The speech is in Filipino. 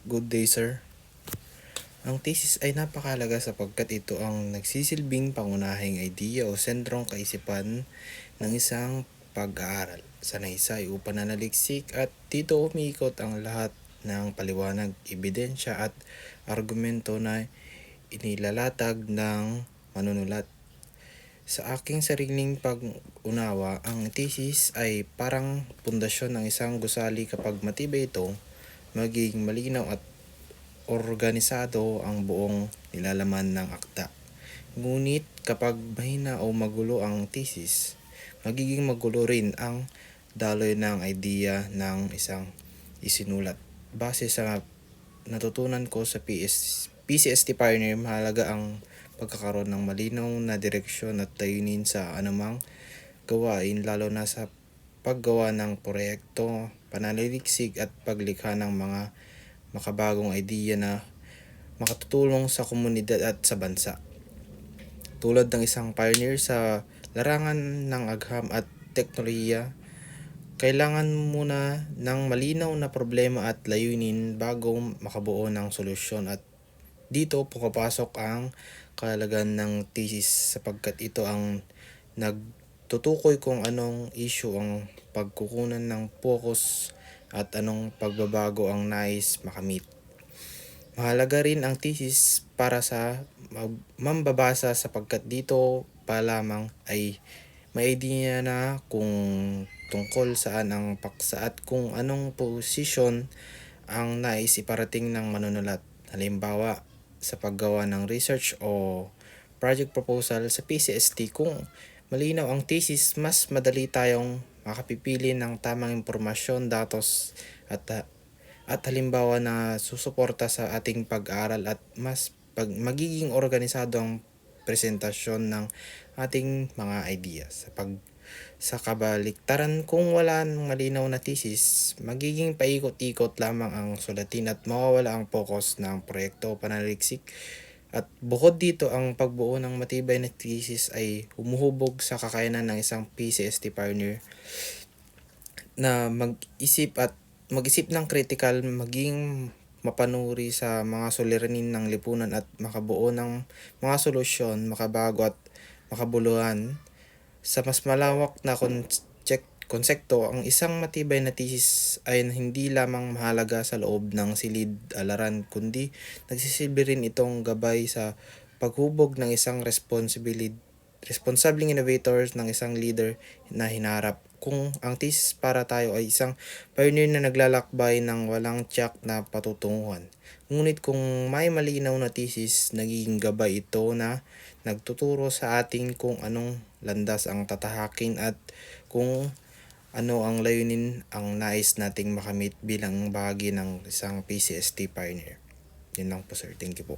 Good day, sir. Ang thesis ay napakahalaga sapagkat ito ang nagsisilbing pangunahing idea o sentrong kaisipan ng isang pag-aaral. Sanaysay upang nanaliksik at dito umiikot ang lahat ng paliwanag, ebidensya at argumento na inilalatag ng manunulat. Sa aking sariling pag-unawa, ang thesis ay parang pundasyon ng isang gusali. Kapag matibay ito, magiging malinaw at organisado ang buong nilalaman ng akda. Ngunit kapag mahina o magulo ang thesis, magiging magulo rin ang daloy ng idea ng isang isinulat. Base sa natutunan ko sa PCST Pioneer, mahalaga ang pagkakaroon ng malinaw na direksyon at layunin sa anumang gawain, lalo na sa paggawa ng proyekto, pananaliksik at paglikha ng mga makabagong idea na makatutulong sa komunidad at sa bansa. Tulad ng isang pioneer sa larangan ng agham at teknolohiya, kailangan muna ng malinaw na problema at layunin bago makabuo ng solusyon, at dito pumapasok ang kahalagan ng thesis sapagkat ito ang nagtutukoy kung anong issue ang pagkukunan ng focus at anong pagbabago ang nais makamit. Mahalaga rin ang thesis para sa mambabasa sapagkat dito pa lamang ay may idea na kung tungkol saan ang paksa at kung anong posisyon ang nais iparating ng manunulat. Halimbawa, sa paggawa ng research o project proposal sa PCST, kung malinaw ang thesis, mas madali tayong makapipili ng tamang impormasyon, datos at halimbawa na susuporta sa ating pag-aaral, at mas magiging organisado ang presentasyon ng ating mga ideas. Sa kabaliktaran, kung wala ng malinaw na thesis, magiging paikot-ikot lamang ang sulatin at mawawala ang focus ng proyekto o pananaliksik. At bukod dito, ang pagbuo ng matibay na thesis ay humuhubog sa kakayanan ng isang PCST pioneer na mag-isip ng critical, maging mapanuri sa mga suliranin ng lipunan at makabuo ng mga solusyon, makabago at makabuluhan sa mas malawak na konsepto. Ang isang matibay na thesis ay hindi lamang mahalaga sa loob ng silid-aralan, kundi nagsisilbi rin itong gabay sa paghubog ng isang responsibleng innovator, ng isang leader na hinarap. Kung ang thesis para tayo ay isang pioneer na naglalakbay ng walang tiyak na patutunguhan. Ngunit kung may malinaw na thesis, nagiging gabay ito na nagtuturo sa atin kung anong landas ang tatahakin at kung ano ang layunin ang nais nating makamit bilang bahagi ng isang PCST pioneer. Yun lang po, sir. Thank you po.